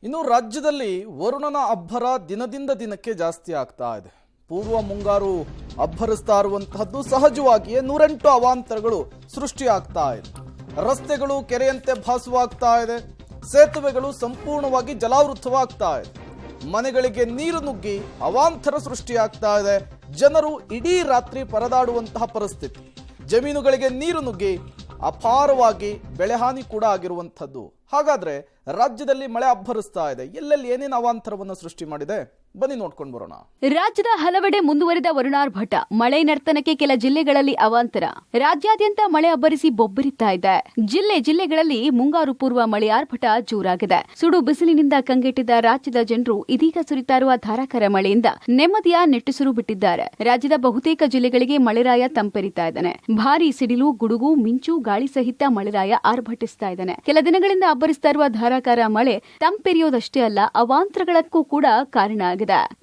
ಇನ್ನು ರಾಜ್ಯದಲ್ಲಿ ವರುಣನ ಅಬ್ಬರ ದಿನದಿಂದ ದಿನಕ್ಕೆ ಜಾಸ್ತಿ ಆಗ್ತಾ ಇದೆ. ಪೂರ್ವ ಮುಂಗಾರು ಅಬ್ಬರಿಸ್ತಾ ಇರುವಂತಹದ್ದು ಸಹಜವಾಗಿಯೇ 108 ಅವಾಂತರಗಳು ಸೃಷ್ಟಿಯಾಗ್ತಾ ಇದೆ. ರಸ್ತೆಗಳು ಕೆರೆಯಂತೆ ಭಾಸವಾಗ್ತಾ ಇದೆ. ಸೇತುವೆಗಳು ಸಂಪೂರ್ಣವಾಗಿ ಜಲಾವೃತವಾಗ್ತಾ ಇದೆ. ಮನೆಗಳಿಗೆ ನೀರು ನುಗ್ಗಿ ಅವಾಂತರ ಸೃಷ್ಟಿಯಾಗ್ತಾ ಇದೆ. ಜನರು ಇಡೀ ರಾತ್ರಿ ಪರದಾಡುವಂತಹ ಪರಿಸ್ಥಿತಿ. ಜಮೀನುಗಳಿಗೆ ನೀರು ನುಗ್ಗಿ ಅಪಾರವಾಗಿ ಬೆಳೆಹಾನಿ ಕೂಡ ಆಗಿರುವಂಥದ್ದು. ಹಾಗಾದ್ರೆ ರಾಜ್ಯದಲ್ಲಿ ಮಳೆ ಅಬ್ಬರಿಸ್ತಾ ಇದೆ. ಎಲ್ಲೆಲ್ಲಿ ಏನೇನು ಅವಾಂತರವನ್ನು ಸೃಷ್ಟಿ ಮಾಡಿದೆ ಬನ್ನಿ ನೋಡ್ಕೊಂಡು ಬರೋಣ. ರಾಜ್ಯದ ಹಲವೆಡೆ ಮುಂದುವರಿದ ವರುಣಾರ್ಭಟ. ಮಳೆ ನರ್ತನಕ್ಕೆ ಕೆಲ ಜಿಲ್ಲೆಗಳಲ್ಲಿ ಅವಾಂತರ. ರಾಜ್ಯಾದ್ಯಂತ ಮಳೆ ಅಬ್ಬರಿಸಿ ಬೊಬ್ಬರಿತಾ ಇದೆ. ಜಿಲ್ಲೆಗಳಲ್ಲಿ ಮುಂಗಾರು ಪೂರ್ವ ಮಳೆ ಆರ್ಭಟ ಜೋರಾಗಿದೆ. ಸುಡು ಬಿಸಿಲಿನಿಂದ ಕಂಗೆಟ್ಟಿದ್ದ ರಾಜ್ಯದ ಜನರು ಇದೀಗ ಸುರಿತಾ ಇರುವ ಧಾರಾಕಾರ ಮಳೆಯಿಂದ ನೆಮ್ಮದಿಯ ನೆಟ್ಟುಸಿರು ಬಿಟ್ಟಿದ್ದಾರೆ. ರಾಜ್ಯದ ಬಹುತೇಕ ಜಿಲ್ಲೆಗಳಿಗೆ ಮಳೆರಾಯ ತಂಪೆರಿತಾ ಇದ್ದಾನೆ. ಭಾರೀ ಸಿಡಿಲು, ಗುಡುಗು, ಮಿಂಚು, ಗಾಳಿ ಸಹಿತ ಮಳೆರಾಯ ಆರ್ಭಟಿಸ್ತಾ ಇದ್ದಾನೆ. ಕೆಲ ದಿನಗಳಿಂದ ಅಬ್ಬರಿಸ್ತಾ ಇರುವ ಧಾರಾಕಾರ ಮಳೆ ತಂಪೆರಿಯೋದಷ್ಟೇ ಅಲ್ಲ, ಅವಾಂತರಗಳಕ್ಕೂ ಕೂಡ ಕಾರಣ ಆಗಿದೆ.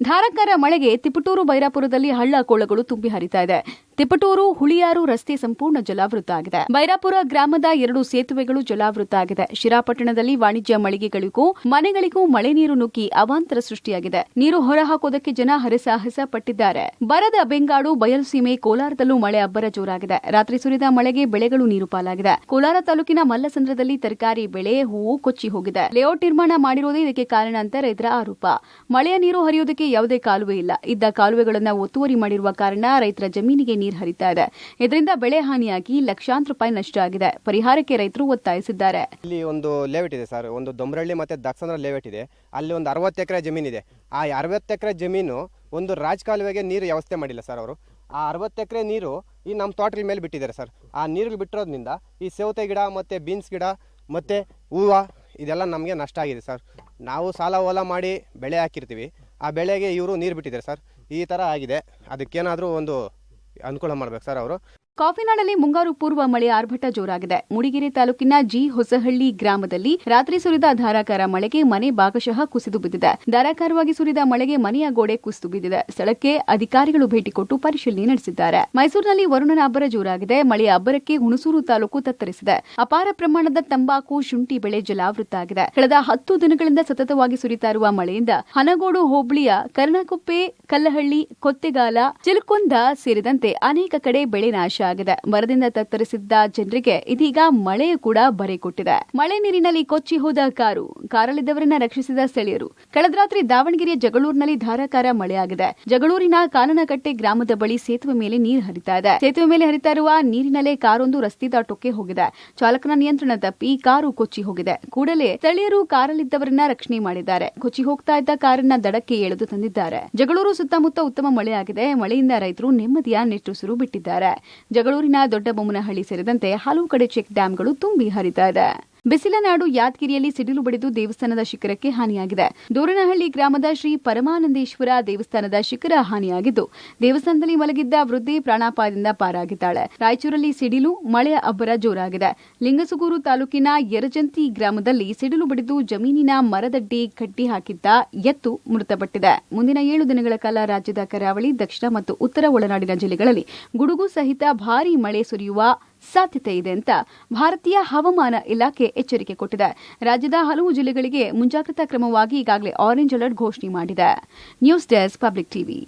ಧಾರಾಕಾರ ಮಳೆಗೆ ತಿಪಟೂರು ಬೈರಾಪುರದಲ್ಲಿ ಹಳ್ಳ ಕೊಳ್ಳಗಳು ತುಂಬಿ ಹರಿತಾ ಇದೆ. ತಿಪಟೂರು ಹುಳಿಯಾರು ರಸ್ತೆ ಸಂಪೂರ್ಣ ಜಲಾವೃತ ಆಗಿದೆ. ಬೈರಾಪುರ ಗ್ರಾಮದ 2 ಸೇತುವೆಗಳು ಜಲಾವೃತ ಆಗಿದೆ. ಶಿರಾಪಟ್ಟಣದಲ್ಲಿ ವಾಣಿಜ್ಯ ಮಳಿಗೆಗಳಿಗೂ ಮನೆಗಳಿಗೂ ಮಳೆ ನೀರು ನುಗ್ಗಿ ಅವಾಂತರ ಸೃಷ್ಟಿಯಾಗಿದೆ. ನೀರು ಹೊರಹಾಕೋದಕ್ಕೆ ಜನ ಹರಸಾಹಸ ಪಟ್ಟಿದ್ದಾರೆ. ಬರದ ಬೆಂಗಾಡು ಬಯಲುಸೀಮೆ ಕೋಲಾರದಲ್ಲೂ ಮಳೆ ಅಬ್ಬರ ಜೋರಾಗಿದೆ. ರಾತ್ರಿ ಸುರಿದ ಮಳೆಗೆ ಬೆಳೆಗಳು ನೀರು ಪಾಲಾಗಿದೆ. ಕೋಲಾರ ತಾಲೂಕಿನ ಮಲ್ಲಸಂದ್ರದಲ್ಲಿ ತರಕಾರಿ ಬೆಳೆ, ಹೂವು ಕೊಚ್ಚಿ ಹೋಗಿದೆ. ಲೇಔಟ್ ನಿರ್ಮಾಣ ಮಾಡಿರುವುದೇ ಇದಕ್ಕೆ ಕಾರಣ ಅಂತ ರೈತರ ಆರೋಪ. ಮಳೆಯ ನೀರು ಹರಿಯುವುದಕ್ಕೆ ಯಾವುದೇ ಕಾಲುವೆ ಇಲ್ಲ. ಇದ್ದ ಕಾಲುವೆಗಳನ್ನು ಒತ್ತುವರಿ ಮಾಡಿರುವ ಕಾರಣ ರೈತರ ಜಮೀನಿಗೆ ನೀರು ಹರಿತಾ ಇದೆ. ಇದರಿಂದ ಬೆಳೆ ಹಾನಿಯಾಗಿ ಲಕ್ಷಾಂತರ ರೂಪಾಯಿ ನಷ್ಟ ಆಗಿದೆ. ಪರಿಹಾರಕ್ಕೆ ರೈತರು ಒತ್ತಾಯಿಸಿದ್ದಾರೆ. ಇಲ್ಲಿ ಒಂದು ಲೇಔಟ್ ಇದೆ ಸರ್, ಒಂದು ದೊಂಬರಳ್ಳಿ ಮತ್ತೆ ದಕ್ಷಿಣ ಲೇಔಟ್ ಇದೆ. ಅಲ್ಲಿ ಒಂದು 60 ಎಕರೆ ಜಮೀನಿದೆ. ಆ 60 ಎಕರೆ ಜಮೀನು ಒಂದು ರಾಜಕಾಲುವೆಗೆ ನೀರು ವ್ಯವಸ್ಥೆ ಮಾಡಿಲ್ಲ ಸರ್ ಅವರು. ಆ 60 ಎಕರೆ ನೀರು ಈ ನಮ್ಮ ತೋಟದ ಮೇಲೆ ಬಿಟ್ಟಿದ್ದಾರೆ ಸರ್. ಆ ನೀರು ಬಿಟ್ಟಿರೋದ್ರಿಂದ ಈ ಸೌತೆ ಗಿಡ ಮತ್ತೆ ಬೀನ್ಸ್ ಗಿಡ ಮತ್ತೆ ಹೂವು ಇದೆಲ್ಲ ನಮಗೆ ನಷ್ಟ ಆಗಿದೆ ಸರ್. ನಾವು ಸಾಲ ಓಲ ಮಾಡಿ ಬೆಳೆ ಹಾಕಿರ್ತೀವಿ, ಆ ಬೆಳೆಗೆ ಇವರು ನೀರು ಬಿಟ್ಟಿದ್ದಾರೆ ಸರ್. ಈ ಥರ ಆಗಿದೆ. ಅದಕ್ಕೇನಾದರೂ ಒಂದು ಅನುಕೂಲ ಮಾಡ್ಬೇಕು ಸರ್ ಅವರು. ಕಾಫಿನಾಡಲ್ಲಿ ಮುಂಗಾರು ಪೂರ್ವ ಮಳೆ ಆರ್ಭಟ ಜೋರಾಗಿದೆ. ಮೂಡಿಗೆರೆ ತಾಲೂಕಿನ ಜಿ ಹೊಸಹಳ್ಳಿ ಗ್ರಾಮದಲ್ಲಿ ರಾತ್ರಿ ಸುರಿದ ಧಾರಾಕಾರ ಮಳೆಗೆ ಮನೆ ಭಾಗಶಃ ಕುಸಿದು ಬಿದ್ದಿದೆ. ಧಾರಾಕಾರವಾಗಿ ಸುರಿದ ಮಳೆಗೆ ಮನೆಯ ಗೋಡೆ ಕುಸಿದು ಬಿದ್ದಿದೆ. ಸ್ಥಳಕ್ಕೆ ಅಧಿಕಾರಿಗಳು ಭೇಟಿ ಕೊಟ್ಟು ಪರಿಶೀಲನೆ ನಡೆಸಿದ್ದಾರೆ. ಮೈಸೂರಿನಲ್ಲಿ ವರುಣನ ಅಬ್ಬರ ಜೋರಾಗಿದೆ. ಮಳೆಯ ಅಬ್ಬರಕ್ಕೆ ಹುಣಸೂರು ತಾಲೂಕು ತತ್ತರಿಸಿದೆ. ಅಪಾರ ಪ್ರಮಾಣದ ತಂಬಾಕು, ಶುಂಠಿ ಬೆಳೆ ಜಲಾವೃತ ಆಗಿದೆ. ಕಳೆದ 10 ದಿನಗಳಿಂದ ಸತತವಾಗಿ ಸುರಿತಾ ಇರುವ ಮಳೆಯಿಂದ ಹನಗೋಡು ಹೋಬಳಿಯ ಕರ್ಣಕುಪ್ಪೆ, ಕಲ್ಲಹಳ್ಳಿ, ಕೊತ್ತೆಗಾಲ, ಚಿಲುಕೊಂದ ಸೇರಿದಂತೆ ಅನೇಕ ಕಡೆ ಬೆಳೆ ನಾಶ ಆಗಿದೆ. ಬರದಿಂದ ತತ್ತರಿಸಿದ್ದ ಜನರಿಗೆ ಇದೀಗ ಮಳೆಯೂ ಕೂಡ ಬರೆ ಕೊಟ್ಟಿದೆ. ಮಳೆ ನೀರಿನಲ್ಲಿ ಕೊಚ್ಚಿ ಹೋದ ಕಾರಲ್ಲಿದ್ದವರನ್ನ ರಕ್ಷಿಸಿದ ಸ್ಥಳೀಯರು. ಕಳೆದ ರಾತ್ರಿ ದಾವಣಗೆರೆಯ ಜಗಳೂರಿನಲ್ಲಿ ಧಾರಾಕಾರ ಮಳೆಯಾಗಿದೆ. ಜಗಳೂರಿನ ಕಾನನಕಟ್ಟೆ ಗ್ರಾಮದ ಬಳಿ ಸೇತುವೆ ಮೇಲೆ ನೀರು ಹರಿತಾ ಇದೆ. ಸೇತುವೆ ಮೇಲೆ ಹರಿತಾ ಇರುವ ನೀರಿನಲ್ಲೇ ಕಾರೊಂದು ರಸ್ತೆ ದಾಟೋಕೆ ಹೋಗಿದೆ. ಚಾಲಕನ ನಿಯಂತ್ರಣ ತಪ್ಪಿ ಕಾರು ಕೊಚ್ಚಿ ಹೋಗಿದೆ. ಕೂಡಲೇ ಸ್ಥಳೀಯರು ಕಾರಲ್ಲಿದ್ದವರನ್ನ ರಕ್ಷಣೆ ಮಾಡಿದ್ದಾರೆ. ಕೊಚ್ಚಿ ಹೋಗ್ತಾ ಇದ್ದ ಕಾರನ್ನ ದಡಕ್ಕೆ ಎಳೆದು ತಂದಿದ್ದಾರೆ. ಜಗಳೂರು ಸುತ್ತಮುತ್ತ ಉತ್ತಮ ಮಳೆಯಾಗಿದೆ. ಮಳೆಯಿಂದ ರೈತರು ನೆಮ್ಮದಿಯ ನಿಟ್ಟುಸಿರು ಬಿಟ್ಟಿದ್ದಾರೆ. ಜಗಳೂರಿನ ದೊಡ್ಡಬೊಮ್ಮನಹಳ್ಳಿ ಸೇರಿದಂತೆ ಹಲವು ಕಡೆ ಚೆಕ್ ಡ್ಯಾಂಗಳು ತುಂಬಿ ಹರಿತಾ ಇದೆ. ಬಿಸಿಲನಾಡು ಯಾದಗಿರಿಯಲ್ಲಿ ಸಿಡಿಲು ಬಡಿದು ದೇವಸ್ಥಾನದ ಶಿಖರಕ್ಕೆ ಹಾನಿಯಾಗಿದೆ. ದೂರನಹಳ್ಳಿ ಗ್ರಾಮದ ಶ್ರೀ ಪರಮಾನಂದೇಶ್ವರ ದೇವಸ್ಥಾನದ ಶಿಖರ ಹಾನಿಯಾಗಿದ್ದು, ದೇವಸ್ಥಾನದಲ್ಲಿ ಮಲಗಿದ್ದ ವೃದ್ಧೆ ಪ್ರಾಣಾಪಾಯದಿಂದ ಪಾರಾಗಿದ್ದಾಳೆ. ರಾಯಚೂರಲ್ಲಿ ಸಿಡಿಲು, ಮಳೆಯ ಅಬ್ಬರ ಜೋರಾಗಿದೆ. ಲಿಂಗಸುಗೂರು ತಾಲೂಕಿನ ಯರಜಂತಿ ಗ್ರಾಮದಲ್ಲಿ ಸಿಡಿಲು ಬಡಿದು ಜಮೀನಿನ ಮರದಡ್ಡಿ ಕಟ್ಟಿ ಹಾಕಿದ್ದ ಎತ್ತು ಮೃತಪಟ್ಟಿದೆ. ಮುಂದಿನ 7 ದಿನಗಳ ಕಾಲ ರಾಜ್ಯದ ಕರಾವಳಿ, ದಕ್ಷಿಣ ಮತ್ತು ಉತ್ತರ ಒಳನಾಡಿನ ಜಿಲ್ಲೆಗಳಲ್ಲಿ ಗುಡುಗು ಸಹಿತ ಭಾರೀ ಮಳೆ ಸುರಿಯುವ ಸಾಧ್ಯತೆ ಇದೆ ಅಂತ ಭಾರತೀಯ ಹವಾಮಾನ ಇಲಾಖೆ ಎಚ್ಚರಿಕೆ ಕೊಟ್ಟಿದೆ. ರಾಜ್ಯದ ಹಲವು ಜಿಲ್ಲೆಗಳಿಗೆ ಮುಂಜಾಗ್ರತಾ ಕ್ರಮವಾಗಿ ಈಗಾಗಲೇ ಆರೆಂಜ್ ಅಲರ್ಟ್ ಘೋಷಣೆ ಮಾಡಿದೆ. News desk, public TV.